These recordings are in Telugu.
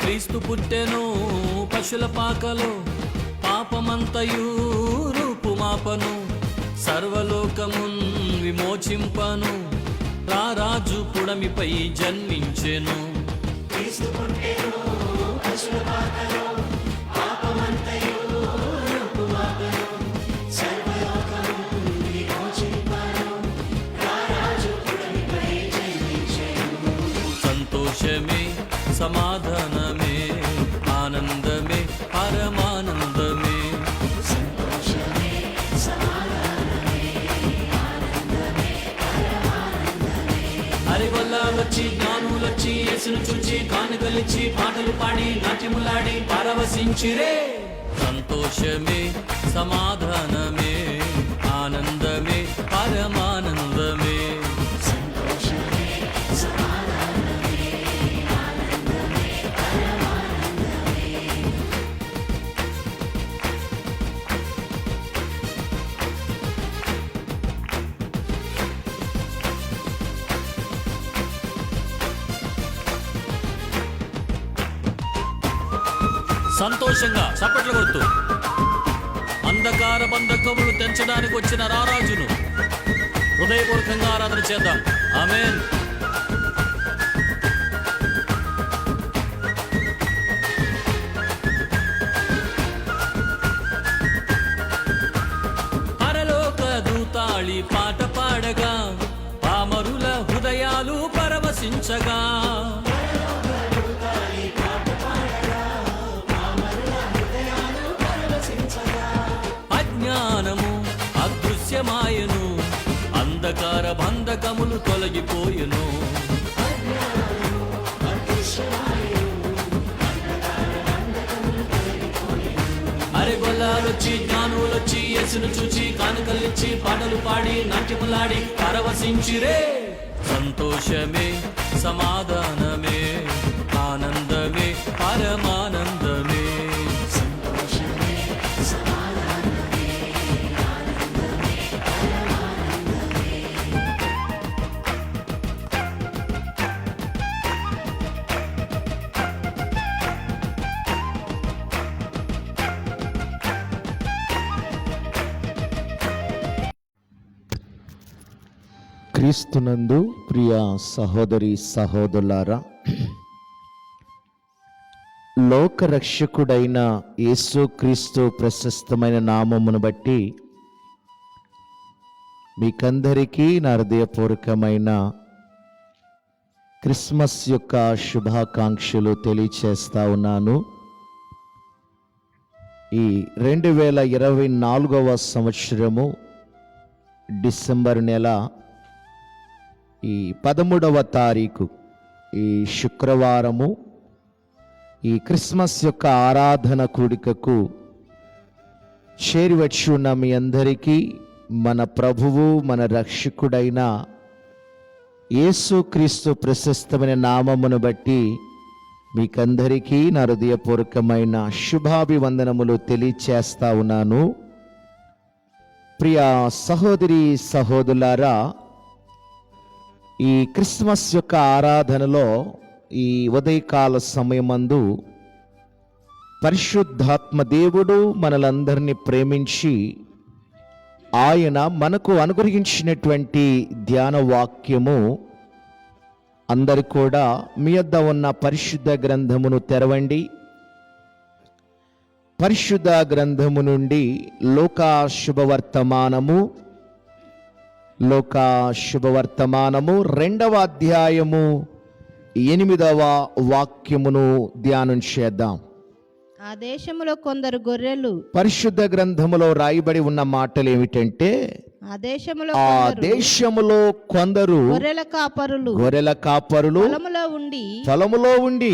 క్రీస్తు పుట్టెను పశుల పాకలో, పాపమంతయు రూపుమాపను, సర్వలోకమున్ విమోచింపను, రారాజు పుడమిపై జన్మించెను. క్రీస్తు పుట్టెను పశుల పాకలో, పాపమంతయు రూపుమాపను, సర్వలోకమున్ విమోచింపను, రారాజు పుడమిపై జన్మించెను. సంతోషమే, సమాధానమే, ఆనందమే, పరమానందమే. సంతోషమే, సమాధానమే, ఆనందమే, పరమానందమే. అరిగొల్లాలొచ్చి జ్ఞానులొచ్చి యేసును చూచి కానుకలిచ్చి పాటలు పాడి నాట్యములాడి పరవశించిరే. సంతోషమే, సమాధానమే, ఆనందమే, పరమానందమే. సంతోషమే, సమాధానమే, ఆనందమే, పరమానందమే. సంతోషంగా చప్పట్లు కొడుతూ అంధకార బంధకములు తెంచడానికి వచ్చిన రారాజును హృదయపూర్వకంగా ఆరాధన చేద్దాం. ఆమేన్. పరలోక దూతాళి పాట పాడగా, పామరుల హృదయాలు పరవశించగా, అజ్ఞానము అదృశ్యమాయను, అంధకార బంధకములు తొలగిపోయెను. అరెగొల్లాలొచ్చి జ్ఞానులొచ్చి యేసును చూచి కానుకలిచ్చి పాటలు పాడి నాట్యములాడి పరవశించిరే. సంతోషమే, సమాధానమే, ఆనందమే, పరమానందమే. సంతోషమే, సమాధానమే, ఆనందమే, పరమానందమే. క్రీస్తునందు ప్రియ సహోదరి సహోదరులారా, లోకరక్షకుడైన యేసుక్రీస్తు ప్రశస్తమైన నామమును బట్టి మీకందరికీ నా హృదయపూర్వకమైన క్రిస్మస్ యొక్క శుభాకాంక్షలు తెలియచేస్తా ఉన్నాను. ఈ 2024 సంవత్సరము డిసెంబర్ నెల ఈ 13వ తారీఖు ఈ శుక్రవారము ఈ క్రిస్మస్ యొక్క ఆరాధన కూడికకు చేరివచ్చి ఉన్న మీ అందరికీ మన ప్రభువు మన రక్షకుడైన యేసుక్రీస్తు ప్రశస్తమైన నామమును బట్టి మీకందరికీ నా హృదయపూర్వకమైన శుభాభివందనములు తెలియచేస్తా ఉన్నాను. ప్రియ సహోదరి సహోదరులారా, ఈ క్రిస్మస్ యొక్క ఆరాధనలో ఈ ఉదయకాల సమయమందు పరిశుద్ధాత్మ దేవుడు మనలందరినీ ప్రేమించి ఆయన మనకు అనుగ్రహించినటువంటి ధ్యాన వాక్యము అందరు కూడా మీ వద్ద ఉన్న పరిశుద్ధ గ్రంథమును తెరవండి. పరిశుద్ధ గ్రంథము నుండి లోకా శుభవర్తమానము 2వ అధ్యాయము 8వ వాక్యమును ధ్యానం చేద్దాం. ఆ దేశములో కొందరు గొర్రెలు. పరిశుద్ధ గ్రంథములో రాయబడి ఉన్న మాటలు ఏమిటంటే, ఆ దేశములో కొందరు గొర్రెల కాపరులు పొలములో ఉండి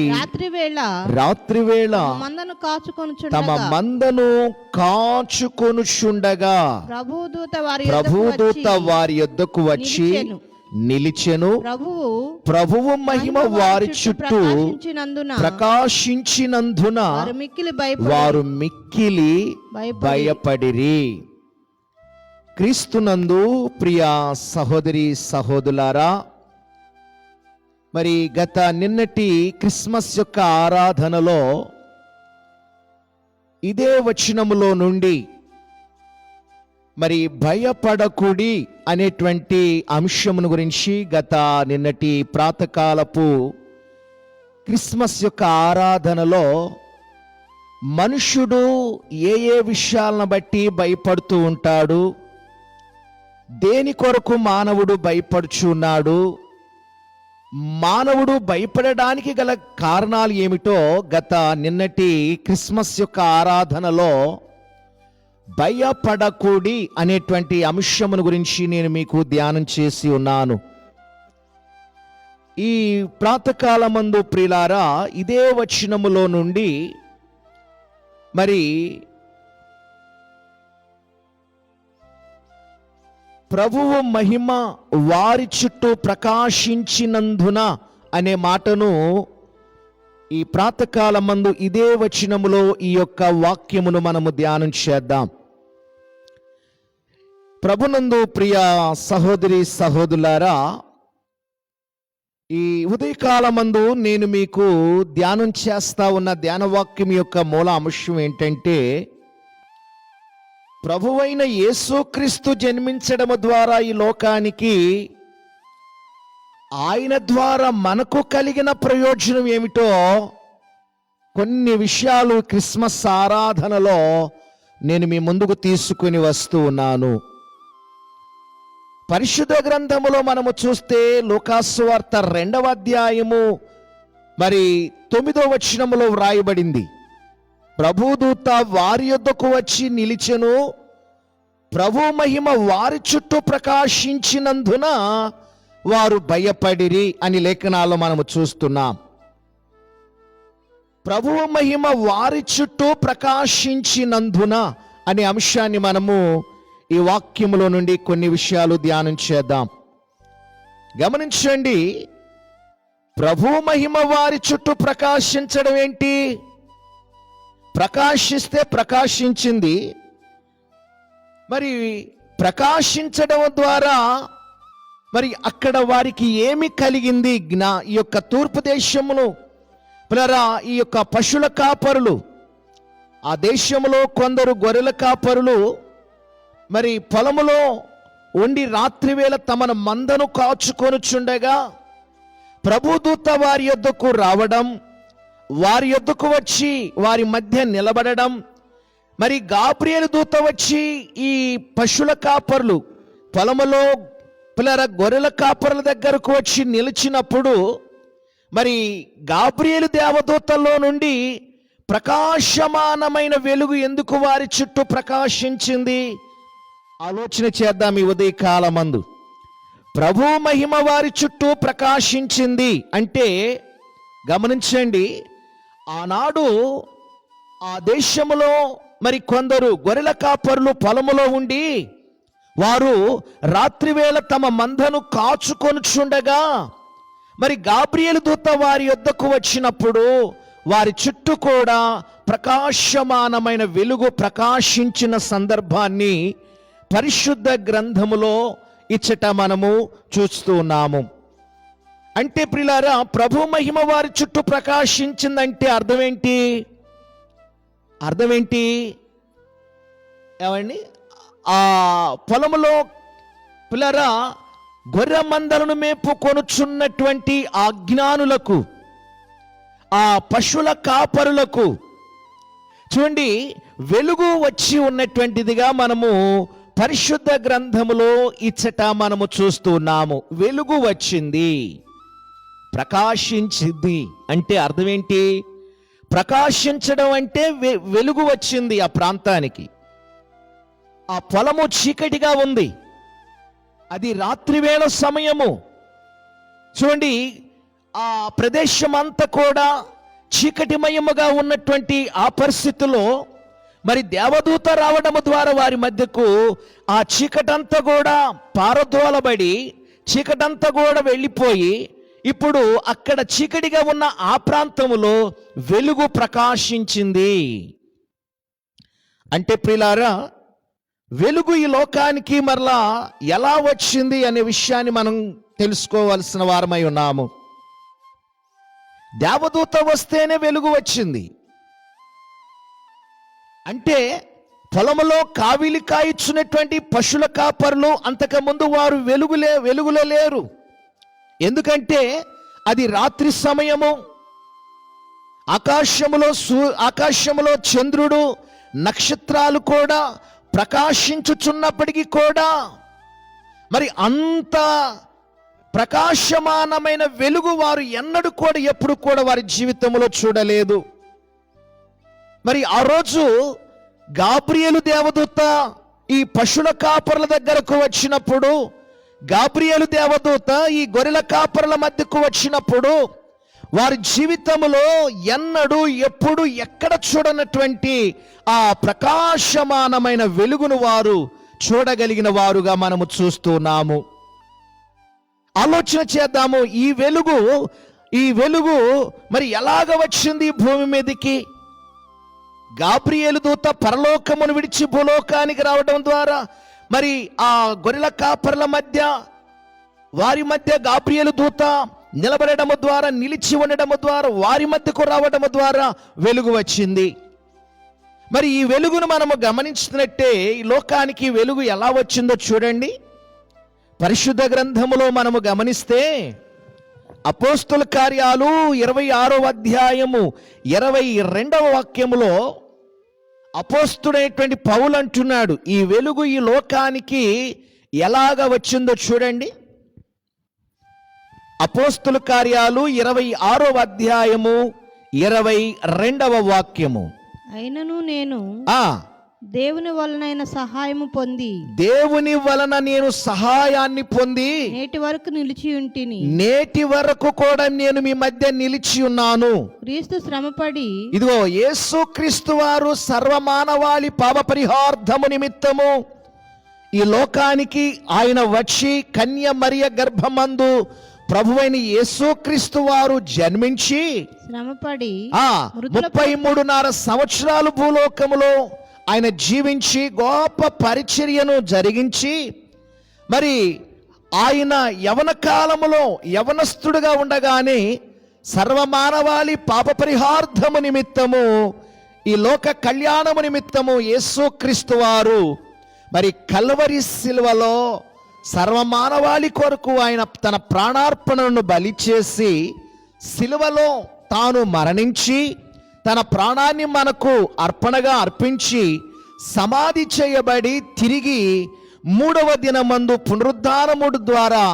రాత్రివేళ తమ మందను కాచుకొనుచుండగా ప్రభుదూత వారి యొద్దకు వచ్చి నిలిచెను. ప్రభువు మహిమ వారి చుట్టూ ప్రకాశించినందున వారు మిక్కిలి భయపడిరి. క్రీస్తునందు ప్రియ సహోదరి సహోదరులారా, మరి నిన్నటి క్రిస్మస్ యొక్క ఆరాధనలో ఇదే వచనములో నుండి మరి భయపడకుడి అనేటువంటి అంశమును గురించి నిన్నటి ప్రాతకాలపు క్రిస్మస్ యొక్క ఆరాధనలో మనుష్యుడు ఏ విషయాలను బట్టి భయపడుతూ ఉంటాడు, దేని కొరకు మానవుడు భయపడుచున్నాడు, మానవుడు భయపడడానికి గల కారణాలు ఏమిటో నిన్నటి క్రిస్మస్ యొక్క ఆరాధనలో భయపడకూడి అనేటువంటి అంశమును గురించి నేను మీకు ధ్యానం చేసి ఉన్నాను. ఈ ప్రాతకాలమందు ప్రియులారా ఇదే వచనములో నుండి మరి ప్రభువు మహిమ వారి చుట్టూ ప్రకాశించినందున అనే మాటను ఈ ప్రాతకాలమందు ఇదే వచనములో ఈ యొక్క వాక్యమును మనము ధ్యానం చేద్దాం. ప్రభునందు ప్రియ సహోదరి సహోదరులారా, ఈ ఉదయకాలమందు నేను మీకు ధ్యానం చేస్తా ఉన్న ధ్యానవాక్యం యొక్క మూల అంశం ఏంటంటే, ప్రభువైన యేసుక్రీస్తు జన్మించడము ద్వారా ఈ లోకానికి ఆయన ద్వారా మనకు కలిగిన ప్రయోజనం ఏమిటో కొన్ని విషయాలు క్రిస్మస్ ఆరాధనలో నేను మీ ముందుకు తీసుకుని వస్తూ ఉన్నాను. పరిశుద్ధ గ్రంథములో మనము చూస్తే లూకాసు వార్త 2వ అధ్యాయము మరి 9వ వచనములో వ్రాయబడింది, ప్రభుదూత వారి యొద్దకు వచ్చి నిలిచెను, ప్రభు మహిమ వారి చుట్టూ ప్రకాశించినందున వారు భయపడిరి అని లేఖనాల్లో మనము చూస్తున్నాం. ప్రభువు మహిమ వారి చుట్టూ ప్రకాశించినందున అనే అంశాన్ని మనము ఈ వాక్యములో నుండి కొన్ని విషయాలు ధ్యానం చేద్దాం. గమనించండి, ప్రభు మహిమ వారి చుట్టూ ప్రకాశించడం ఏంటి? ప్రకాశిస్తే ప్రకాశించింది, మరి ప్రకాశించడం ద్వారా మరి అక్కడ వారికి ఏమి కలిగింది? ఈ యొక్క తూర్పు దేశమును పిల్లరా, ఈ యొక్క పశువుల కాపరులు, ఆ దేశంలో కొందరు గొర్రెల కాపరులు మరి పొలములో ఉండి రాత్రివేళ తమ మందను కాచుకొనుచుండగా ప్రభుదూత వారి యొద్దకు రావడం, వారి యొద్దకు వచ్చి వారి మధ్య నిలబడడం, మరి గాబ్రియేలు దూత వచ్చి ఈ పశువుల కాపరులు పొలములో పిల్లర గొర్రెల కాపరుల దగ్గరకు వచ్చి నిలిచినప్పుడు మరి గాబ్రియేలు దేవదూతల్లో నుండి ప్రకాశమానమైన వెలుగు ఎందుకు వారి చుట్టూ ప్రకాశించింది? ఆలోచన చేద్దాం ఈ ఉదయకాలమందు. ప్రభు మహిమ వారి చుట్టూ ప్రకాశించింది అంటే గమనించండి, ఆనాడు ఆ దేశములో మరి కొందరు గొర్రెల కాపరులు పొలములో ఉండి వారు రాత్రివేళ తమ మందను కాచుకొనుచుండగా మరి గాబ్రియేలు దూత వారి యొద్దకు వచ్చినప్పుడు వారి చుట్టూ కూడా ప్రకాశమానమైన వెలుగు ప్రకాశించిన సందర్భాన్ని పరిశుద్ధ గ్రంథములో ఇచ్చట మనము చూస్తూ ఉన్నాము. అంటే ప్రియులారా, ప్రభు మహిమ వారి చుట్టూ ప్రకాశించిందంటే అర్థమేంటి? ఏమండి, ఆ పొలములో పిల్లరా గొర్రె మందలను మేపు కొనుచున్నటువంటి ఆ జ్ఞానులకు, ఆ పశువుల కాపరులకు చూడండి వెలుగు వచ్చి ఉన్నటువంటిదిగా మనము పరిశుద్ధ గ్రంథములో ఇచ్చట మనము చూస్తున్నాము. వెలుగు వచ్చింది, ప్రకాశించింది అంటే అర్థం ఏంటి? ప్రకాశించడం అంటే వెలుగు వచ్చింది ఆ ప్రాంతానికి. ఆ పొలము చీకటిగా ఉంది, అది రాత్రివేళ సమయము. చూడండి, ఆ ప్రదేశం అంతా కూడా చీకటిమయముగా ఉన్నటువంటి ఆ పరిస్థితిలో మరి దేవదూత రావడము ద్వారా వారి మధ్యకు ఆ చీకటంతా కూడా పారదోలబడి చీకటంతా కూడా వెళ్ళిపోయి ఇప్పుడు అక్కడ చీకటిగా ఉన్న ఆ ప్రాంతములో వెలుగు ప్రకాశించింది. అంటే ప్రియులారా, వెలుగు ఈ లోకానికి మరలా ఎలా వచ్చింది అనే విషయాన్ని మనం తెలుసుకోవాల్సిన వారమై ఉన్నాము. దేవదూత వస్తేనే వెలుగు వచ్చింది. అంటే పొలంలో కావిలి కాయిచున్నటువంటి పశువుల కాపరులు అంతకుముందు వారు వెలుగులో లేరు. ఎందుకంటే అది రాత్రి సమయము. ఆకాశములో చంద్రుడు నక్షత్రాలు కూడా ప్రకాశించుచున్నప్పటికీ కూడా మరి అంత ప్రకాశమానమైన వెలుగు వారు ఎన్నడూ కూడా ఎప్పుడు కూడా వారి జీవితంలో చూడలేదు. మరి ఆ రోజు గాబ్రియేలు దేవదూత ఈ పశువుల కాపరుల దగ్గరకు వచ్చినప్పుడు, గాబ్రియేలు దేవదూత ఈ గొర్రెల కాపరుల మధ్యకు వచ్చినప్పుడు వారి జీవితంలో ఎన్నడూ ఎప్పుడు ఎక్కడ చూడనటువంటి ఆ ప్రకాశమానమైన వెలుగును వారు చూడగలిగిన వారుగా మనము చూస్తున్నాము. ఆలోచన చేద్దాము, ఈ వెలుగు మరి ఎలాగ వచ్చింది భూమి మీదకి? గాబ్రియేలు దూత పరలోకమును విడిచి భూలోకానికి రావడం ద్వారా, మరి ఆ గొర్రెల కాపర్ల మధ్య వారి మధ్య గాబ్రియేలు దూత నిలబడము ద్వారా, నిలిచి ఉండడము ద్వారా, వారి మధ్యకు రావడము ద్వారా వెలుగు వచ్చింది. మరి ఈ వెలుగును మనము గమనించినట్టే ఈ లోకానికి వెలుగు ఎలా వచ్చిందో చూడండి. పరిశుద్ధ గ్రంథములో మనము గమనిస్తే అపోస్తుల కార్యాలు 26వ అధ్యాయము 22వ వాక్యములో అపోస్తుడైనటువంటి పౌలు అంటున్నాడు, ఈ వెలుగు ఈ లోకానికి ఎలాగ వచ్చిందో చూడండి. అపోస్తుల కార్యాలు 26వ అధ్యాయము 22వ వాక్యము. అయినను నేను ఆ దేవుని వలనైన సహాయము పొంది, దేవుని వలన నేను సహాయాన్ని పొంది నేటి వరకు నిలిచి ఉంటిని. నేటి వరకు కూడా నేను మీ మధ్య నిలిచి ఉన్నాను. క్రీస్తు శ్రమపడి, ఇదిగో యేసుక్రీస్తు వారు సర్వమానవాళి పాప పరిహార్థము నిమిత్తము ఈ లోకానికి ఆయన వచ్చి కన్య మరియ గర్భమందు ప్రభువైన యేసుక్రీస్తు వారు జన్మించి శ్రమపడి 33.5 సంవత్సరాలు భూలోకములో ఆయన జీవించి గొప్ప పరిచర్యను జరిగించి, మరి ఆయన యవన కాలములో యవనస్తుడుగా ఉండగానే సర్వమానవాళి పాప పరిహార్థము నిమిత్తము ఈ లోక కళ్యాణము నిమిత్తము యేసుక్రీస్తు వారు మరి కల్వరి శిలువలో సర్వమానవాళి కొరకు ఆయన తన ప్రాణార్పణను బలి చేసి శిలువలో తాను మరణించి తన ప్రాణాన్ని మనకు అర్పణగా అర్పించి సమాధి చేయబడి తిరిగి 3వ దినమందు పునరుద్ధానముడు ద్వారా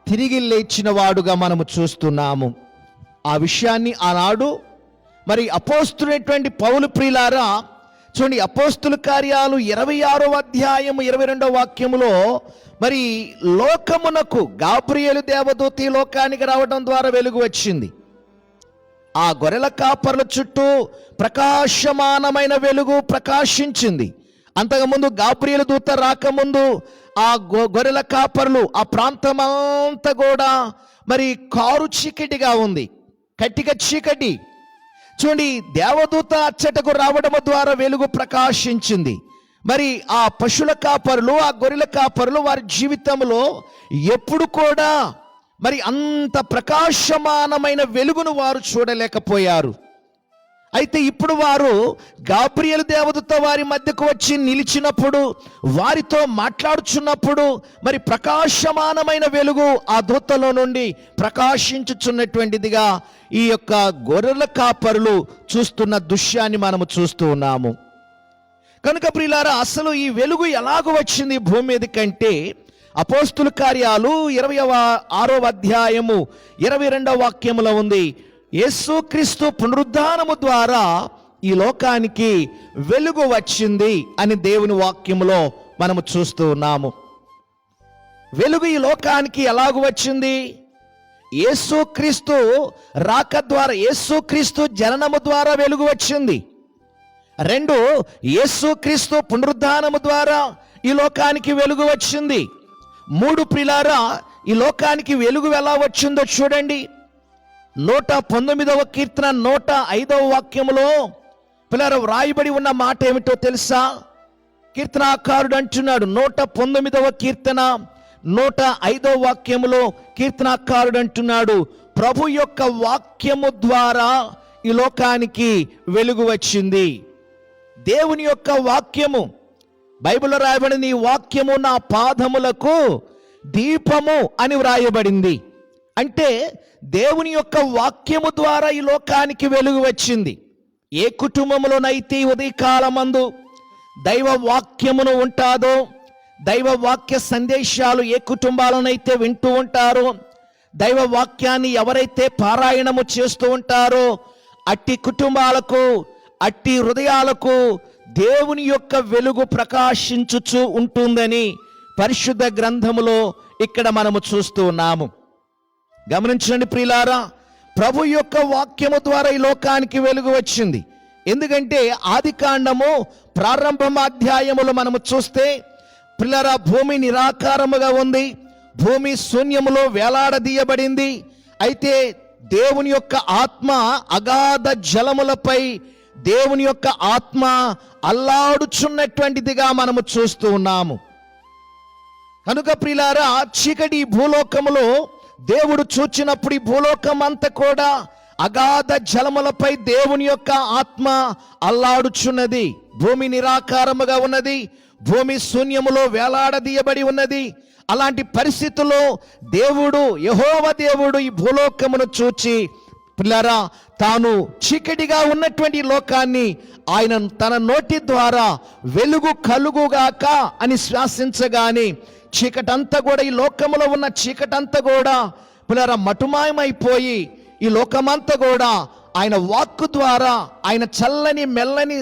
తిరిగి లేచిన వాడుగా మనము చూస్తున్నాము. ఆ విషయాన్ని ఆనాడు మరి అపోస్తులైనటువంటి పౌలు ప్రియులారా చూడండి, అపోస్తుల కార్యాలు 26వ అధ్యాయం 22వ వాక్యములో మరి లోకమునకు గాబ్రియేలు దేవదూత ఈ లోకానికి రావడం ద్వారా వెలుగు వచ్చింది. ఆ గొర్రెల కాపర్ల చుట్టూ ప్రకాశమానమైన వెలుగు ప్రకాశించింది. అంతకుముందు గాబ్రియేలు దూత రాకముందు ఆ గొర్రెల కాపర్లు ఆ ప్రాంతమంతా కూడా మరి కారు చీకటిగా ఉంది, కట్టిక చీకటి. చూడండి, దేవదూత అచ్చటకు రావడం ద్వారా వెలుగు ప్రకాశించింది. మరి ఆ పశువుల కాపరులు, ఆ గొర్రెల కాపరులు వారి జీవితంలో ఎప్పుడు కూడా మరి అంత ప్రకాశమానమైన వెలుగును వారు చూడలేకపోయారు. అయితే ఇప్పుడు వారు గాబ్రియేలు దేవదూత వారి మధ్యకు వచ్చి నిలిచినప్పుడు, వారితో మాట్లాడుచున్నప్పుడు మరి ప్రకాశమానమైన వెలుగు ఆ దూతలో నుండి ప్రకాశించుచున్నటువంటిదిగా ఈ యొక్క గొర్రెల కాపరులు చూస్తున్న దృశ్యాన్ని మనము చూస్తూ ఉన్నాము. కనుక ప్రియులారా, అసలు ఈ వెలుగు ఎలాగ వచ్చింది భూమి మీద కంటే అపోస్తుల కార్యాలు 26వ అధ్యాయము 22వ వాక్యములో ఉంది, యేసుక్రీస్తు పునరుద్ధానము ద్వారా ఈ లోకానికి వెలుగు వచ్చింది అని దేవుని వాక్యములో మనము చూస్తూ ఉన్నాము. వెలుగు ఈ లోకానికి ఎలాగ వచ్చింది? యేసుక్రీస్తు రాక ద్వారా, యేసుక్రీస్తు జననము ద్వారా వెలుగు వచ్చింది. 2, యేసుక్రీస్తు పునరుద్ధానము ద్వారా ఈ లోకానికి వెలుగు వచ్చింది. 3 ప్రియులారా, ఈ లోకానికి వెలుగు ఎలా వచ్చిందో చూడండి. 119వ కీర్తన 105వ వాక్యములో పిల్లలు వ్రాయబడి ఉన్న మాట ఏమిటో తెలుసా? కీర్తనాకారుడు అంటున్నాడు, 119వ కీర్తన 105వ వాక్యములో కీర్తనాకారుడు అంటున్నాడు, ప్రభు యొక్క వాక్యము ద్వారా ఈ లోకానికి వెలుగు వచ్చింది. దేవుని యొక్క వాక్యము, బైబిల్లో రాయబడిన ఈ వాక్యము నా పాదములకు దీపము అని వ్రాయబడింది. అంటే దేవుని యొక్క వాక్యము ద్వారా ఈ లోకానికి వెలుగు వచ్చింది. ఏ కుటుంబంలోనైతే ఉదయకాలమందు దైవ వాక్యమును ఉంటాదో, దైవ వాక్య సందేశాలు ఏ కుటుంబాలనైతే వింటూ ఉంటారో, దైవ వాక్యాన్ని ఎవరైతే పారాయణము చేస్తూ ఉంటారో, అట్టి కుటుంబాలకు, అట్టి హృదయాలకు దేవుని యొక్క వెలుగు ప్రకాశించుచు ఉంటుందని పరిశుద్ధ గ్రంథములో ఇక్కడ మనము చూస్తూ ఉన్నాము. గమనించండి ప్రియులారా, ప్రభు యొక్క వాక్యము ద్వారా ఈ లోకానికి వెలుగు వచ్చింది. ఎందుకంటే ఆదికాండము ప్రారంభం అధ్యాయములు మనము చూస్తే ప్రియులారా, భూమి నిరాకారముగా ఉంది, భూమి శూన్యములో వేలాడదీయబడింది. అయితే దేవుని యొక్క ఆత్మ అగాధ జలములపై, దేవుని యొక్క ఆత్మ అల్లాడుచున్నటువంటిదిగా మనము చూస్తూ ఉన్నాము. కనుక ప్రియులారా, చీకటి భూలోకములో దేవుడు చూచినప్పుడు ఈ భూలోకం అంతా కూడా అగాధ జలములపై దేవుని యొక్క ఆత్మ అల్లాడుచున్నది. భూమి నిరాకారముగా ఉన్నది, భూమి శూన్యములో వేలాడదీయబడి ఉన్నది. అలాంటి పరిస్థితుల్లో దేవుడు, యెహోవా దేవుడు ఈ భూలోకమును చూచి పిల్లరా, తాను చీకటిగా ఉన్నటువంటి లోకాన్ని ఆయన తన నోటి ద్వారా వెలుగు కలుగుగాక అని శ్వాసించగానే చీకటంతా కూడా, ఈ లోకములో ఉన్న చీకటంతా కూడా పిల్లరా మటుమాయమైపోయి ఈ లోకమంతా కూడా ఆయన వాక్కు ద్వారా, ఆయన చల్లని మెల్లని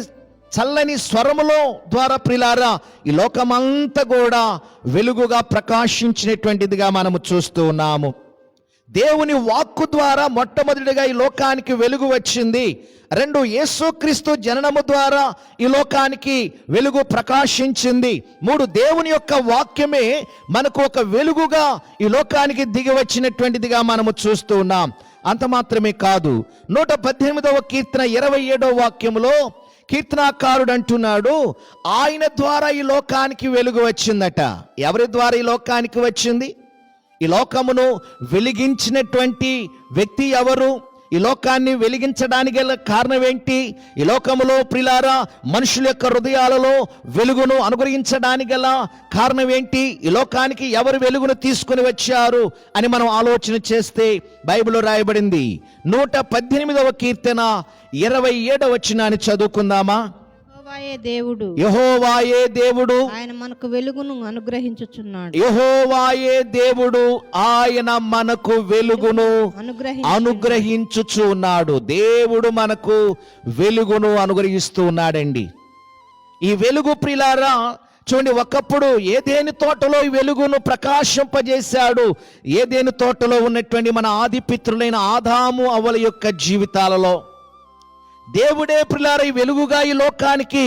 చల్లని స్వరములో ద్వారా ప్రియులారా ఈ లోకమంతా కూడా వెలుగుగా ప్రకాశించినటువంటిదిగా మనము చూస్తూ ఉన్నాము. దేవుని వాక్కు ద్వారా మొట్టమొదటిగా ఈ లోకానికి వెలుగు వచ్చింది. 2, యేసుక్రీస్తు జననము ద్వారా ఈ లోకానికి వెలుగు ప్రకాశించింది. 3, దేవుని యొక్క వాక్యమే మనకు ఒక వెలుగుగా ఈ లోకానికి దిగి వచ్చినటువంటిదిగా మనము చూస్తూ ఉన్నాం. అంత మాత్రమే కాదు, 118వ కీర్తన 27వ వాక్యములో కీర్తనాకారుడు అంటున్నాడు, ఆయన ద్వారా ఈ లోకానికి వెలుగు వచ్చిందట. ఎవరి ద్వారా ఈ లోకానికి వచ్చింది? ఈ లోకమును వెలిగించినటువంటి వ్యక్తి ఎవరు? ఈ లోకాన్ని వెలిగించడానికి గల కారణం ఏంటి? ఈ లోకములో ప్రియులారా మనుషుల యొక్క హృదయాలలో వెలుగును అనుగ్రహించడానికి గల కారణం ఏంటి? ఈ లోకానికి ఎవరు వెలుగును తీసుకుని వచ్చారు అని మనం ఆలోచన చేస్తే బైబిల్లో రాయబడింది 118వ కీర్తన 27వ వచనాన్ని చదువుకుందామా? యెహోవాయే దేవుడు, యెహోవాయే దేవుడు, ఆయన మనకు వెలుగును అనుగ్రహించుచున్నాడు. యెహోవాయే దేవుడు, ఆయన మనకు వెలుగును అనుగ్రహించుచు ఉన్నాడు. దేవుడు మనకు వెలుగును అనుగ్రహిస్తూ ఉన్నాడండి. ఈ వెలుగు ప్రియులారా చూడండి, ఒకప్పుడు ఏదేని తోటలో ఈ వెలుగును ప్రకాశింపజేశాడు. ఏదేని తోటలో ఉన్నటువంటి మన ఆది పితరులైన ఆదాము అవ్వల యొక్క జీవితాలలో దేవుడే ప్రియులారా ఈ వెలుగుగా ఈ లోకానికి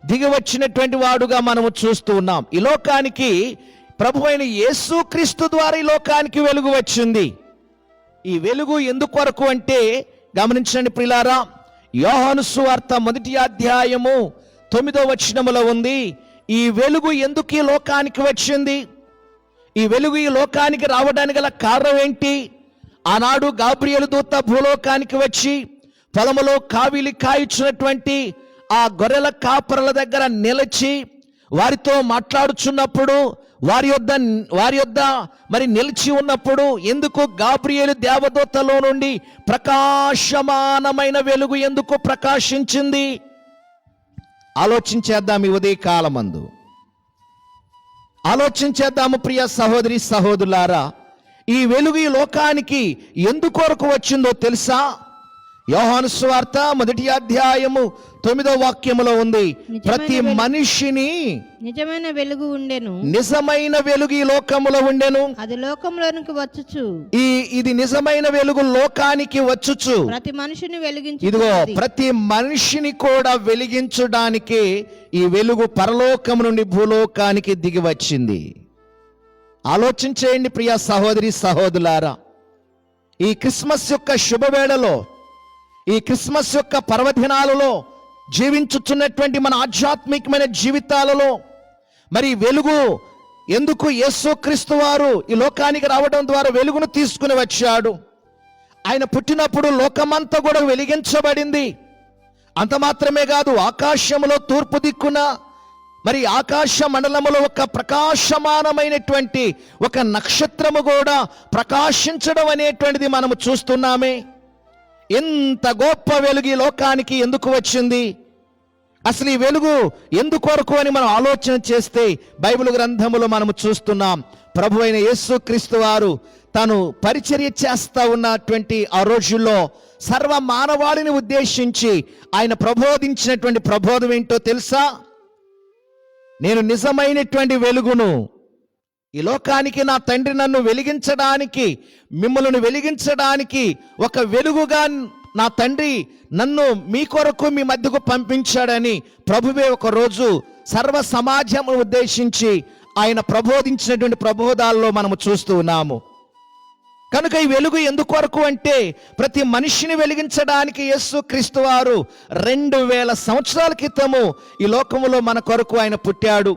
దిగి వచ్చినటువంటి వాడుగా మనము చూస్తూ ఉన్నాం. ఈ లోకానికి ప్రభువైన యేసుక్రీస్తు ద్వారా ఈ లోకానికి వెలుగు వచ్చింది. ఈ వెలుగు ఎందుకొరకు అంటే గమనించండి ప్రియులారా, యోహాను సువార్త 1వ అధ్యాయము 9వ వచనములో ఉంది. ఈ వెలుగు ఎందుకు ఈ లోకానికి వచ్చింది? ఈ వెలుగు ఈ లోకానికి రావడానికి గల కారణం ఏంటి? ఆనాడు గాబ్రియేలు దూత భూలోకానికి వచ్చి పొలములో కావిలి కాయిచున్నటువంటి ఆ గొర్రెల కాపరుల దగ్గర నిలిచి వారితో మాట్లాడుచున్నప్పుడు, వారి యొద్ద మరి నిలిచి ఉన్నప్పుడు ఎందుకు గాబ్రియేలు దేవదూతలో నుండి ప్రకాశమానమైన వెలుగు ఎందుకు ప్రకాశించింది? ఆలోచించేద్దాం. ఈ ఉదయకాలమందు ఆలోచించేద్దాము ప్రియ సహోదరి సహోదరులారా. ఈ వెలుగు ఈ లోకానికి ఎందుకొరకు వచ్చిందో తెలుసా? యోహాను సువార్త 1వ అధ్యాయము 9వ వాక్యములో ఉంది, ప్రతి మనిషిని నిజమైన వెలుగు ఉండెను, నిజమైన వెలుగు ఈ లోకములో ఉండెను, అది లోకంలోనికి వచ్చుచు, ఇది నిజమైన వెలుగు లోకానికి వచ్చుచు ప్రతి మనిషిని వెలిగించు. ఇదిగో ప్రతి మనిషిని కూడా వెలిగించడానికి ఈ వెలుగు పరలోకము నుండి భూలోకానికి దిగి వచ్చింది. ఆలోచించేయండి ప్రియ సహోదరి సహోదరులారా. ఈ క్రిస్మస్ యొక్క శుభవేళలో, ఈ క్రిస్మస్ యొక్క పర్వదినాలలో జీవించుచున్నటువంటి మన ఆధ్యాత్మికమైన జీవితాలలో మరి వెలుగు ఎందుకు యేసుక్రీస్తు వారు ఈ లోకానికి రావడం ద్వారా వెలుగును తీసుకుని వచ్చాడు? ఆయన పుట్టినప్పుడు లోకమంతా కూడా వెలిగించబడింది. అంత మాత్రమే కాదు, ఆకాశములో తూర్పు దిక్కున మరి ఆకాశ మండలములో ఒక ప్రకాశమానమైనటువంటి ఒక నక్షత్రము కూడా ప్రకాశించడం అనేటువంటిది మనము చూస్తున్నామే. ఎంత గొప్ప వెలుగు ఈ లోకానికి ఎందుకు వచ్చింది? అసలు ఈ వెలుగు ఎందుకొరకు అని మనం ఆలోచన చేస్తే బైబిల్ గ్రంథములో మనము చూస్తున్నాం. ప్రభు అయిన యేసుక్రీస్తు వారు తాను పరిచర్య చేస్తా ఉన్నటువంటి ఆ రోజుల్లో సర్వ మానవాళిని ఉద్దేశించి ఆయన ప్రబోధించినటువంటి ప్రబోధం ఏంటో తెలుసా? నేను నిజమైనటువంటి వెలుగును, ఈ లోకానికి నా తండ్రి నన్ను వెలిగించడానికి, మిమ్మల్ని వెలిగించడానికి ఒక వెలుగుగా నా తండ్రి నన్ను మీ కొరకు మీ మధ్యకు పంపించాడని ప్రభువే ఒక రోజు సర్వ సమాజం ఉద్దేశించి ఆయన ప్రబోధించినటువంటి ప్రబోధాల్లో మనము చూస్తూ ఉన్నాము. కనుక ఈ వెలుగు ఎందుకొరకు అంటే ప్రతి మనిషిని వెలిగించడానికి యేసుక్రీస్తు వారు 2000 సంవత్సరాల క్రితము ఈ లోకములో మన కొరకు ఆయన పుట్టాడు.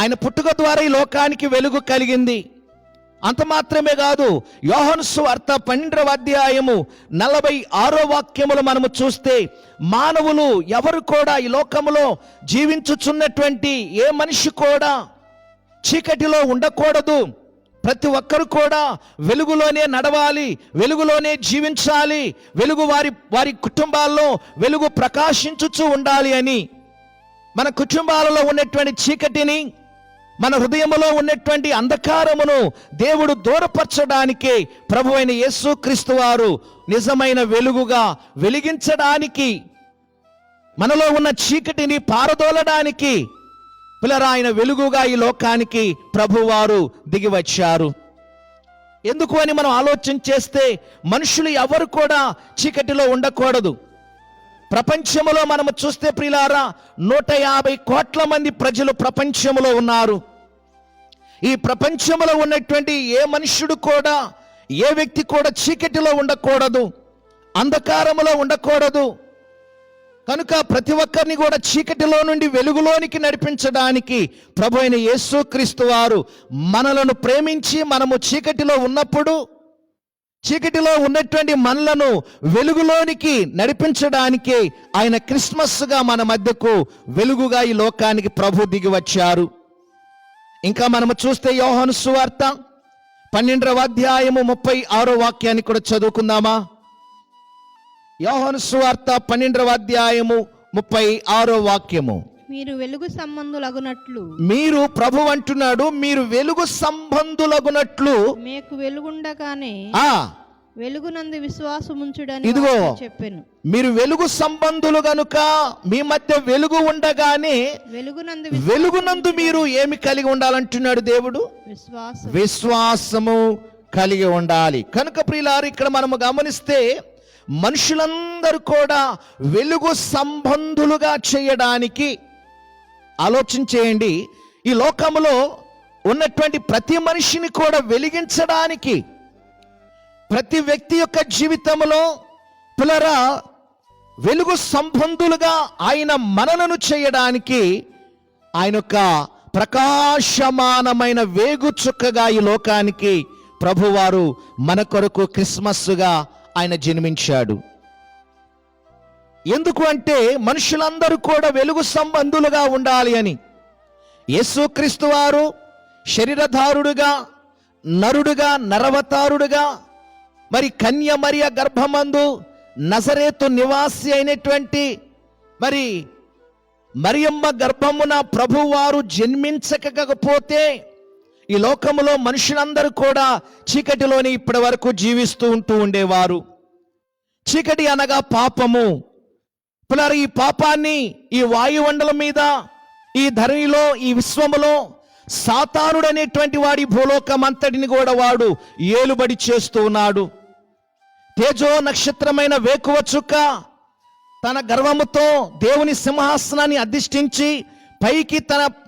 ఆయన పుట్టుక ద్వారా ఈ లోకానికి వెలుగు కలిగింది. అంత మాత్రమే కాదు, యోహాను సువార్త 12వ అధ్యాయము 46వ వాక్యములు మనము చూస్తే మానవులు ఎవరు కూడా ఈ లోకములో జీవించుచున్నటువంటి ఏ మనిషి కూడా చీకటిలో ఉండకూడదు. ప్రతి ఒక్కరు కూడా వెలుగులోనే నడవాలి, వెలుగులోనే జీవించాలి, వెలుగు వారి కుటుంబాల్లో వెలుగు ప్రకాశించుచూ ఉండాలి అని, మన కుటుంబాలలో ఉన్నటువంటి చీకటిని, మన హృదయములో ఉన్నటువంటి అంధకారమును దేవుడు దూరపరచడానికి ప్రభువైన యేసుక్రీస్తు వారు నిజమైన వెలుగుగా వెలిగించడానికి, మనలో ఉన్న చీకటిని పారదోలడానికి పిల్లరా ఆయన వెలుగుగా ఈ లోకానికి ప్రభువారు దిగి వచ్చారు. ఎందుకు అని మనం ఆలోచన చేస్తే మనుషులు ఎవరు కూడా చీకటిలో ఉండకూడదు. ప్రపంచంలో మనము చూస్తే ప్రియులారా 150 కోట్ల మంది ప్రజలు ప్రపంచంలో ఉన్నారు. ఈ ప్రపంచంలో ఉన్నటువంటి ఏ మనుష్యుడు కూడా, ఏ వ్యక్తి కూడా చీకటిలో ఉండకూడదు, అంధకారములో ఉండకూడదు. కనుక ప్రతి ఒక్కరిని కూడా చీకటిలో నుండి వెలుగులోనికి నడిపించడానికి ప్రభు అయిన యేసుక్రీస్తు వారు మనలను ప్రేమించి, మనము చీకటిలో ఉన్నప్పుడు చీకటిలో ఉన్నటువంటి మనలను వెలుగులోనికి నడిపించడానికి ఆయన క్రిస్మస్గా మన మధ్యకు వెలుగుగా ఈ లోకానికి ప్రభు దిగి వచ్చారు. ఇంకా మనము చూస్తే యోహాను సువార్త 12వ అధ్యాయము 36వ వాక్యాన్ని కూడా చదువుకుందామా? యోహాను సువార్త 12వ అధ్యాయము 36వ వాక్యము. మీరు వెలుగు సంబంధులగునట్లు, మీరు ప్రభు అంటున్నాడు, మీరు వెలుగు సంబంధులగునట్లు మీకు వెలుగుండగానే వెలుగునందు విశ్వాసముంచుడని ఇదిగో చెప్పాను. మీరు వెలుగు సంబంధులు గనుక మీ మధ్య వెలుగు ఉండగానే వెలుగునందు మీరు ఏమి కలిగి ఉండాలంటున్నాడు దేవుడు? విశ్వాసము కలిగి ఉండాలి. కనుక ప్రియులారు, ఇక్కడ మనము గమనిస్తే మనుషులందరూ కూడా వెలుగు సంబంధులుగా చేయడానికి ఆలోచన చేయండి. ఈ లోకములో ఉన్నటువంటి ప్రతి మనిషిని కూడా వెలిగించడానికి, ప్రతి వ్యక్తి యొక్క జీవితంలో పిల్లరా వెలుగు సంబంధులుగా ఆయన మనలను చేయడానికి ఆయన యొక్క ప్రకాశమానమైన వేగు చుక్కగా ఈ లోకానికి ప్రభువారు మన కొరకు క్రిస్మస్గా ఆయన జన్మించాడు. ఎందుకు అంటే మనుషులందరూ కూడా వెలుగు సంబంధులుగా ఉండాలి అని. యేసుక్రీస్తు వారు శరీరధారుడుగా, నరుడుగా, నరవతారుడుగా, మరి కన్య మరియ గర్భమందు నజరేతు నివాసి అయినటువంటి మరి మరియమ్మ గర్భమున ప్రభువారు జన్మించకపోతే ఈ లోకములో మనుషులందరూ కూడా చీకటిలోని ఇప్పటి వరకు జీవిస్తూ ఉండేవారు. చీకటి అనగా పాపము. పిల్లలు, ఈ పాపాన్ని ఈ వాయుమండలం మీద, ఈ ధరణిలో, ఈ విశ్వములో సాతానుడు అనేటువంటి వాడి భూలోకం అంతటిని కూడా వాడు ఏలుబడి చేస్తూ ఉన్నాడు. తేజో నక్షత్రమైన వేకువ చుక్క తన గర్వముతో దేవుని సింహాసనాన్ని అధిష్ఠించి పైకి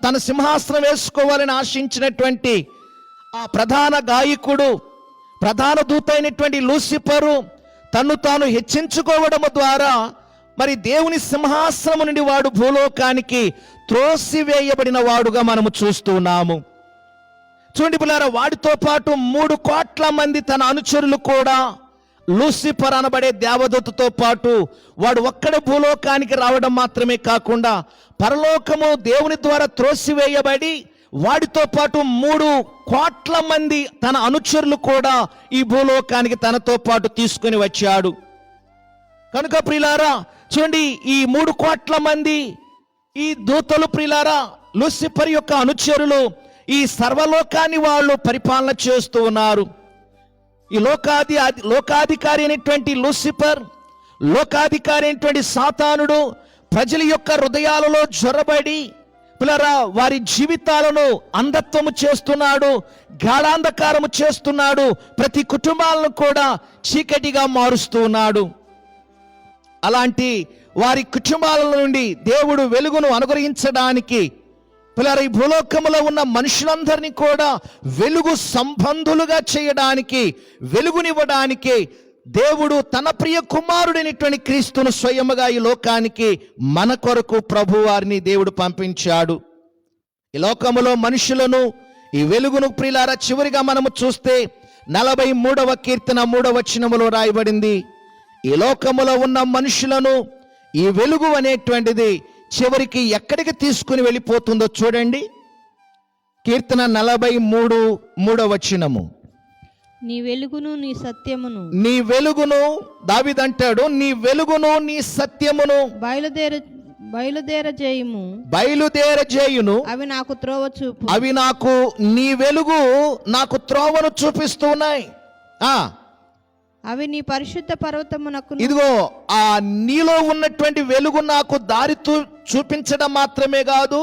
తన సింహాసనం వేసుకోవాలని ఆశించినటువంటి ఆ ప్రధాన గాయకుడు, ప్రధాన దూత అయినటువంటి లూసిఫరు తన్ను తాను హెచ్చించుకోవడము ద్వారా మరి దేవుని సింహాసనం నుండి వాడు భూలోకానికి త్రోసివేయబడిన వాడుగా మనము చూస్తున్నాము. చూడండి పిల్లారా, వాడితో పాటు 3 కోట్ల మంది తన అనుచరులు కూడా లూసిఫర్ అనబడే దేవదూతతో పాటు వాడు ఒక్కడే భూలోకానికి రావడం మాత్రమే కాకుండా పరలోకము దేవుని ద్వారా త్రోసివేయబడి వాడితో పాటు 3 కోట్ల మంది తన అనుచరులు కూడా ఈ భూలోకానికి తనతో పాటు తీసుకుని వచ్చాడు. కనుక ప్రియులారా చూడండి, ఈ 3 కోట్ల మంది ఈ దూతలు ప్రియులారా లూసిఫర్ యొక్క అనుచరులు ఈ సర్వలోకాన్ని వాళ్ళు పరిపాలన చేస్తూ ఉన్నారు. ఈ లోకాధికారి అయినటువంటి లూసిఫర్, లోకాధికారి అయినటువంటి సాతానుడు ప్రజల యొక్క హృదయాలలో జొరబడి పిల్లరా వారి జీవితాలను అంధత్వము చేస్తున్నాడు, గాఢాంధకారము చేస్తున్నాడు, ప్రతి కుటుంబాలను కూడా చీకటిగా మారుస్తూ ఉన్నాడు. అలాంటి వారి కుటుంబాల నుండి దేవుడు వెలుగును అనుగ్రహించడానికి పిల్లరా ఈ భూలోకములో ఉన్న మనుషులందరినీ కూడా వెలుగు సంబంధులుగా చేయడానికి, వెలుగునివ్వడానికి దేవుడు తన ప్రియ కుమారుడైనటువంటి క్రీస్తును స్వయముగా ఈ లోకానికి మన కొరకు ప్రభువారిని దేవుడు పంపించాడు. ఈ లోకములో మనుషులను ఈ వెలుగును ప్రియులారా చివరిగా మనము చూస్తే 43వ కీర్తన 3వ వచనములో రాయబడింది, ఈ లోకములో ఉన్న మనుషులను ఈ వెలుగు అనేటువంటిది చివరికి ఎక్కడికి తీసుకుని వెళ్ళిపోతుందో చూడండి. కీర్తన 43:3 వచనము, నీ వెలుగును నీ సత్యమును, నీ వెలుగును దావీదంటాడు, నీ వెలుగును నీ సత్యమును బయలుదేరజేయును, అవి నాకు త్రోవ చూపు. అవి నాకు నీ వెలుగు నాకు త్రోవను చూపిస్తున్నాయి. అవి నీ పరిశుద్ధ పర్వతమునకు, ఇదిగో ఆ నీలో ఉన్నటువంటి వెలుగు నాకు దారి చూపించడం మాత్రమే కాదు,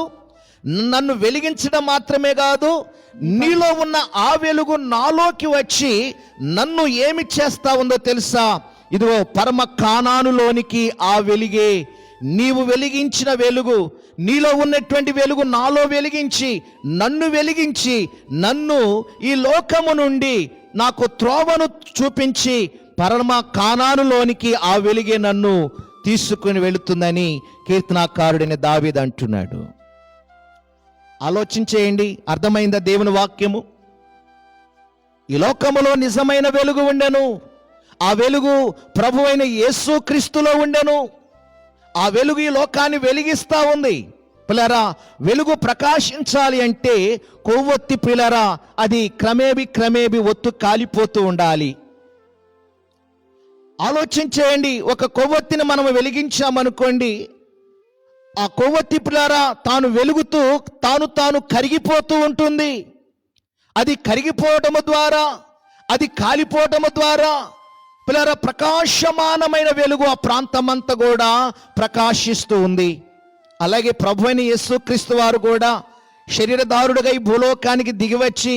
నన్ను వెలిగించడం మాత్రమే కాదు, నీలో ఉన్న ఆ వెలుగు నాలోకి వచ్చి నన్ను ఏమి చేస్తా ఉందో తెలుసా? ఇదిగో పరమ కానానులోనికి ఆ వెలుగే, నీవు వెలిగించిన వెలుగు, నీలో ఉన్నటువంటి వెలుగు నాలో వెలిగించి నన్ను ఈ లోకము నుండి నాకు త్రోవను చూపించి పరమ కానానులోనికి ఆ వెలుగే నన్ను తీసుకుని వెళుతుందని కీర్తనాకారుడైన దావీదు అంటున్నాడు. ఆలోచించేయండి, అర్థమైందా దేవుని వాక్యము? ఈ లోకములో నిజమైన వెలుగు ఉండెను, ఆ వెలుగు ప్రభువైన యేసు క్రీస్తులో ఉండెను. ఆ వెలుగు ఈ లోకాన్ని వెలిగిస్తా ఉంది. పిల్లరా, వెలుగు ప్రకాశించాలి అంటే కొవ్వొత్తి పిల్లరా అది క్రమేబీ ఒత్తు కాలిపోతూ ఉండాలి. ఆలోచించేయండి, ఒక కొవ్వొత్తిని మనం వెలిగించామనుకోండి, ఆ కొవ్వొత్తి పిల్లరా తాను వెలుగుతూ తాను కరిగిపోతూ ఉంటుంది. అది కరిగిపోవటము ద్వారా, అది కాలిపోవటము ద్వారా పిల్లరా ప్రకాశమానమైన వెలుగు ఆ ప్రాంతమంతా కూడా ప్రకాశిస్తూ ఉంది. అలాగే ప్రభువైన యేసుక్రీస్తు వారు కూడా శరీరధారుడుగా ఈ భూలోకానికి దిగివచ్చి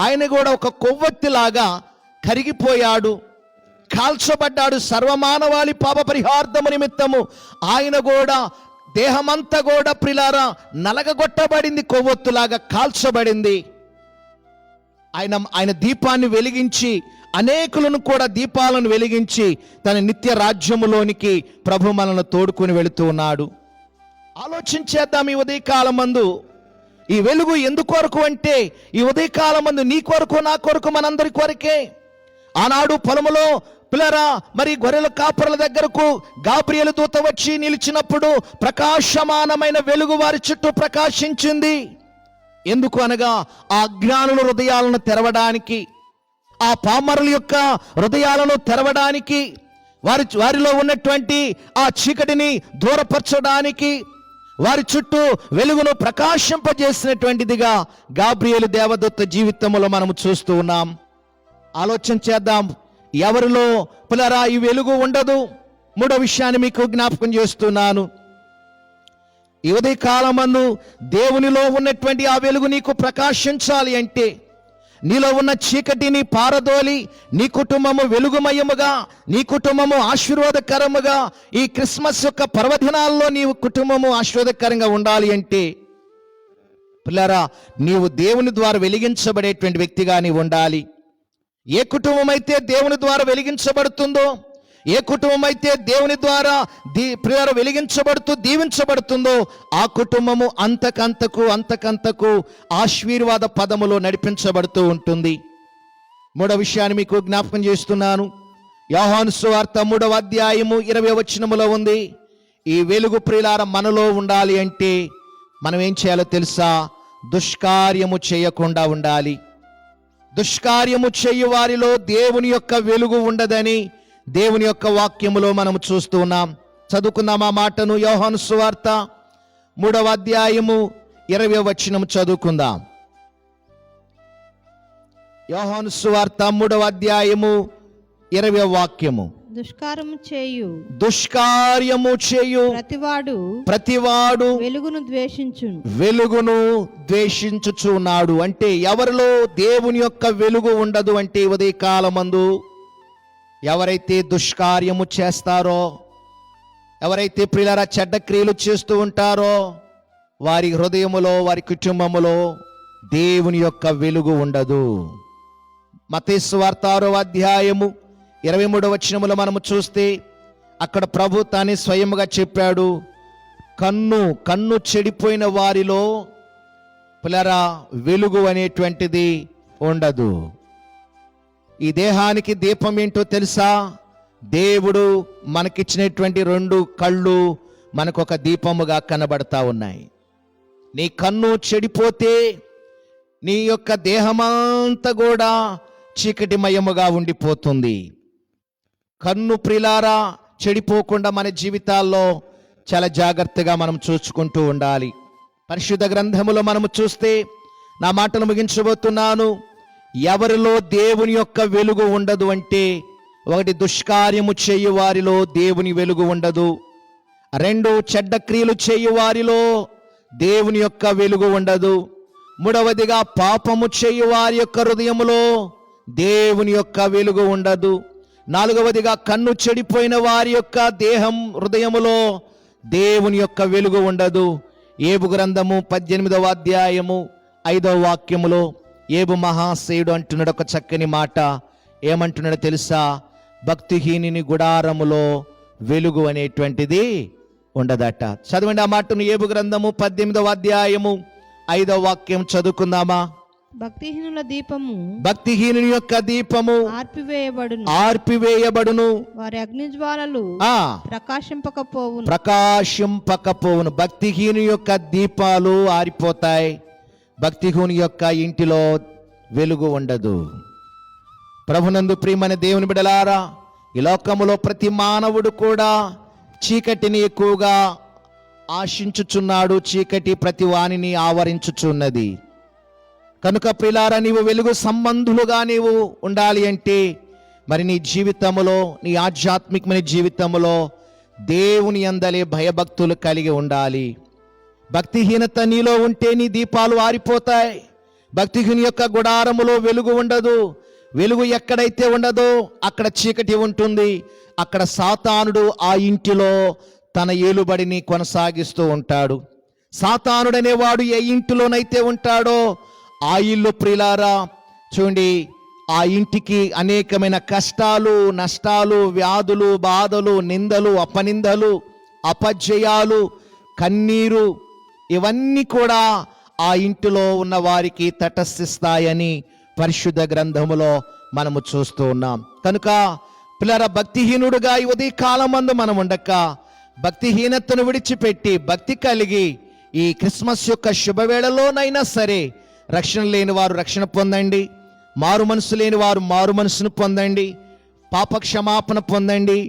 ఆయన కూడా ఒక కొవ్వొత్తిలాగా కరిగిపోయాడు, కాల్చబడ్డాడు. సర్వమానవాళి పాప పరిహార్థము నిమిత్తము ఆయన కూడా దేహమంతా కూడా ప్రిలారా నలగగొట్టబడింది, కొవ్వొత్తులాగా కాల్చబడింది. ఆయన దీపాన్ని వెలిగించి అనేకులను కూడా దీపాలను వెలిగించి తన నిత్య రాజ్యములోనికి ప్రభు మనల్ని తోడుకుని వెళుతూ ఉన్నాడు. ఆలోచించేద్దాం, ఈ ఉదయకాలమందు ఈ వెలుగు ఎందుకొరకు అంటే ఈ ఉదయకాలమందు నీ కొరకు నా కొరకు మనందరి కొరకే. ఆనాడు పొలములో పిల్లరా మరి గొర్రెల కాపరుల దగ్గరకు గాబ్రియేలు దూత వచ్చి నిలిచినప్పుడు ప్రకాశమానమైన వెలుగు వారి చుట్టూ ప్రకాశించింది. ఎందుకు అనగా ఆ అజ్ఞానుల హృదయాలను తెరవడానికి, ఆ పామరుల యొక్క హృదయాలను తెరవడానికి, వారిలో ఉన్నటువంటి ఆ చీకటిని దూరపరచడానికి, వారి చుట్టూ వెలుగును ప్రకాశింపజేసినటువంటిదిగా గాబ్రియేలు దేవదూత జీవితంలో మనము చూస్తూ ఉన్నాం. ఆలోచన చేద్దాం, ఎవరిలో పిల్లరా ఈ వెలుగు ఉండదు? మూడో విషయాన్ని మీకు జ్ఞాపకం చేస్తున్నాను. ఈ ఉదయ కాలమందు దేవునిలో ఉన్నటువంటి ఆ వెలుగు నీకు ప్రకాశించాలి అంటే నీలో ఉన్న చీకటిని పారదోలి నీ కుటుంబము వెలుగుమయముగా, నీ కుటుంబము ఆశీర్వాదకరముగా, ఈ క్రిస్మస్ యొక్క పర్వదినాల్లో నీవు కుటుంబము ఆశీర్వాదకరంగా ఉండాలి అంటే పిల్లరా నీవు దేవుని ద్వారా వెలిగించబడేటువంటి వ్యక్తిగా నీవు ఉండాలి. ఏ కుటుంబం అయితే దేవుని ద్వారా వెలిగించబడుతుందో, ఏ కుటుంబం అయితే దేవుని ద్వారా ప్రియులారా వెలిగించబడుతూ దీవించబడుతుందో ఆ కుటుంబము అంతకంతకు ఆశీర్వాద పదములో నడిపించబడుతూ ఉంటుంది. మూడో విషయాన్ని మీకు జ్ఞాపకం చేస్తున్నాను. యోహాను సువార్త 3వ అధ్యాయము 20వ వచనములో ఉంది. ఈ వెలుగు ప్రియులార మనలో ఉండాలి అంటే మనం ఏం చేయాలో తెలుసా? దుష్కార్యము చేయకుండా ఉండాలి. దుష్కార్యము చేయు వారిలో దేవుని యొక్క వెలుగు ఉండదని దేవుని యొక్క వాక్యములో మనం చూస్తూ ఉన్నాం. చదువుకుందాం ఆ మాటను. యోహాను సువార్త 3వ అధ్యాయము 20వ వచనం చదువుకుందాం. యోహాను సువార్త 3వ అధ్యాయము 20వ వాక్యము. దుష్కారము చేయు ప్రతివాడు వెలుగును ద్వేషించుచున్నాడు. అంటే ఎవరిలో దేవుని యొక్క వెలుగు ఉండదు అంటే ఉదయ కాలమందు ఎవరైతే దుష్కార్యము చేస్తారో, ఎవరైతే ప్రియులారా చెడ్డ క్రియలు చేస్తూ ఉంటారో, వారి హృదయములో వారి కుటుంబములో దేవుని యొక్క వెలుగు ఉండదు. మత్తయి సువార్త 6వ అధ్యాయము 23వ వచనములో మనము చూస్తే అక్కడ ప్రభు తానే స్వయముగా చెప్పాడు, కన్ను చెడిపోయిన వారిలో పిల్లరా వెలుగు అనేటువంటిది ఉండదు. ఈ దేహానికి దీపం ఏంటో తెలుసా? దేవుడు మనకిచ్చినటువంటి 2 కళ్ళు మనకు ఒక దీపముగా కనబడతా ఉన్నాయి. నీ కన్ను చెడిపోతే నీ యొక్క దేహమంతా కూడా చీకటిమయముగా ఉండిపోతుంది. కన్ను ప్రిలారా చెడిపోకుండా మన జీవితాల్లో చాలా జాగ్రత్తగా మనం చూసుకుంటూ ఉండాలి. పరిశుద్ధ గ్రంథములో మనము చూస్తే, నా మాటలు ముగించబోతున్నాను, ఎవరిలో దేవుని యొక్క వెలుగు ఉండదు అంటే 1 దుష్కార్యము చేయు వారిలో దేవుని వెలుగు ఉండదు. 2 చెడ్డ క్రియలు చేయు వారిలో దేవుని యొక్క వెలుగు ఉండదు. 3వదిగా పాపము చేయు వారి యొక్క హృదయములో దేవుని యొక్క వెలుగు ఉండదు. 4వదిగా కన్ను చెడిపోయిన వారి యొక్క దేహం హృదయములో దేవుని యొక్క వెలుగు ఉండదు. ఏబు గ్రంథము 18వ అధ్యాయము 5వ వాక్యములో ఏబు మహాశయుడు అంటున్నాడు ఒక చక్కని మాట. ఏమంటున్నాడో తెలుసా? భక్తిహీనుని గుడారములో వెలుగు అనేటువంటిది ఉండదట. చదవండి ఆ మాటను. ఏబు గ్రంథము 18వ అధ్యాయము 5వ వాక్యం చదువుకుందామా? భక్తిహీనుని యొక్క దీపము ఆర్పివేయబడును, వారి అగ్నిజ్వాలలు ప్రకాశింపకపోవును. భక్తిహీను యొక్క దీపాలు ఆరిపోతాయి, భక్తిహీనుని యొక్క ఇంటిలో వెలుగు ఉండదు. ప్రభునందు ప్రియమైన దేవుని బిడ్డలారా, ఈ లోకములో ప్రతి మానవుడు కూడా చీకటిని ఎక్కువగా ఆశించుచున్నాడు. చీకటి ప్రతి వానిని ఆవరించుచున్నది. కనుక ప్రియులారా, నీవు వెలుగు సంబంధులుగా నీవు ఉండాలి అంటే మరి నీ జీవితములో, నీ ఆధ్యాత్మికమైన జీవితములో దేవుని యందలే భయభక్తులు కలిగి ఉండాలి. భక్తిహీనత నీలో ఉంటే నీ దీపాలు ఆరిపోతాయి. భక్తిహీని యొక్క గుడారములో వెలుగు ఉండదు. వెలుగు ఎక్కడైతే ఉండదో అక్కడ చీకటి ఉంటుంది. అక్కడ సాతానుడు ఆ ఇంటిలో తన ఏలుబడిని కొనసాగిస్తూ ఉంటాడు. సాతానుడనేవాడు ఏ ఇంటిలోనైతే ఉంటాడో ఆ ఇల్లు ప్రియులారా చూడండి, ఆ ఇంటికి అనేకమైన కష్టాలు, నష్టాలు, వ్యాధులు, బాధలు, నిందలు, అపనిందలు, అపజయాలు, కన్నీరు ఇవన్నీ కూడా ఆ ఇంటిలో ఉన్న వారికి తటస్థిస్తాయని పరిశుద్ధ గ్రంథములో మనము చూస్తూ ఉన్నాం. కనుక పిల్లరా, భక్తిహీనుడుగా ఈ ఉదయ కాలమందు మనం ఉండక భక్తిహీనతను విడిచిపెట్టి భక్తి కలిగి ఈ క్రిస్మస్ యొక్క శుభవేళలోనైనా సరే రక్షణ లేని వారు రక్షణ పొందండి, మారు మనసు లేని వారు మారు మనసును పొందండి, పాప క్షమాపణ పొందండి,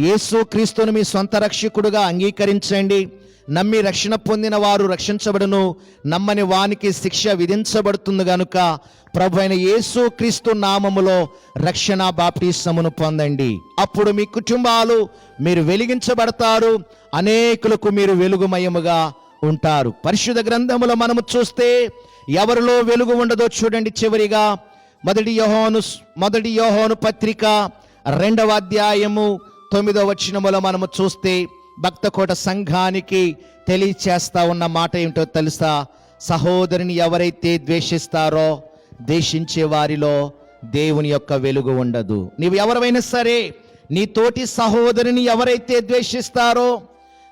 యేసు క్రీస్తును మీ సొంత రక్షకుడుగా అంగీకరించండి. నమ్మి రక్షణ పొందిన వారు రక్షించబడును, నమ్మని వానికి శిక్ష విధించబడుతుంది. గనుక ప్రభు అయిన యేసు క్రీస్తు నామములో రక్షణ బాప్టిసమును పొందండి. అప్పుడు మీ కుటుంబాలు మీరు వెలిగించబడతారు, అనేకులకు మీరు వెలుగుమయముగా ఉంటారు. పరిశుద్ధ గ్రంథములో మనము చూస్తే ఎవరిలో వెలుగు ఉండదో చూడండి. చివరిగా మొదటి యోహాను పత్రిక 2వ అధ్యాయము 9వ వచనములో మనము చూస్తే భక్తకోట సంఘానికి తెలియచేస్తా ఉన్న మాట ఏమిటో తెలుసా? సహోదరుని ఎవరైతే ద్వేషిస్తారో ద్వేషించే వారిలో దేవుని యొక్క వెలుగు ఉండదు. నీవు ఎవరైనా సరే నీ తోటి సహోదరుని ఎవరైతే ద్వేషిస్తారో,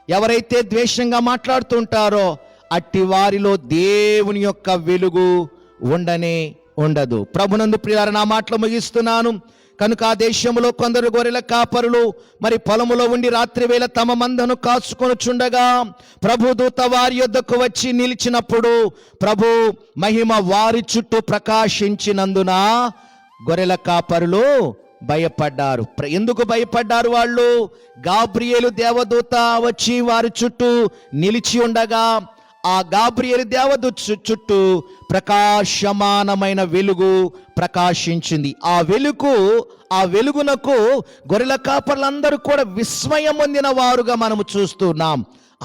ఎవరైతే ద్వేషంగా మాట్లాడుతుంటారో అట్టి వారిలో దేవుని యొక్క వెలుగు ఉండనే ఉండదు. ప్రభునందు ప్రియులారా, నా మాటలు ముగిస్తున్నాను. కనుక ఆ దేశంలో కొందరు గొర్రెల కాపరులు మరి పొలములో ఉండి రాత్రివేళ తమ మందను కాచుకొనుచుండగా ప్రభు దూత వారి యొద్దకు వచ్చి నిలిచినప్పుడు ప్రభు మహిమ వారి చుట్టూ ప్రకాశించినందున గొర్రెల కాపరులు భయపడ్డారు. ఎందుకు భయపడ్డారు వాళ్ళు? గాబ్రియేలు దేవదూత వచ్చి వారి చుట్టూ నిలిచి ఉండగా ఆ గాబ్రియేలు దేవదూత చుట్టూ ప్రకాశమానమైన వెలుగు ప్రకాశించింది. ఆ వెలుగునకు గొర్రెల కాపర్లందరూ కూడా విస్మయం పొందిన వారుగా మనము చూస్తున్నాం.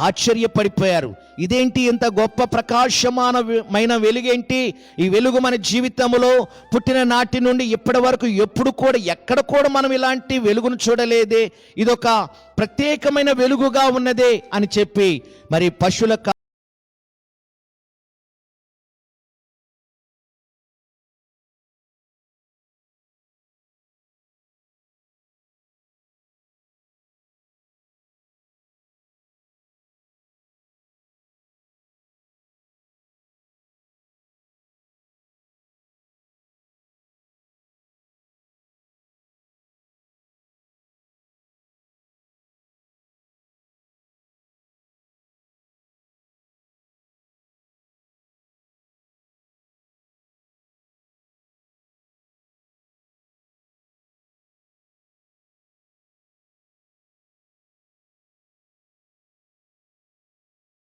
ఆశ్చర్యపడిపోయారు. ఇదేంటి ఇంత గొప్ప ప్రకాశమానమైన వెలుగేంటి? ఈ వెలుగు మన జీవితంలో పుట్టిన నాటి నుండి ఇప్పటి వరకు ఎప్పుడు కూడా ఎక్కడ కూడా మనం ఇలాంటి వెలుగును చూడలేదే, ఇదొక ప్రత్యేకమైన వెలుగుగా ఉన్నదే అని చెప్పి మరి పశువుల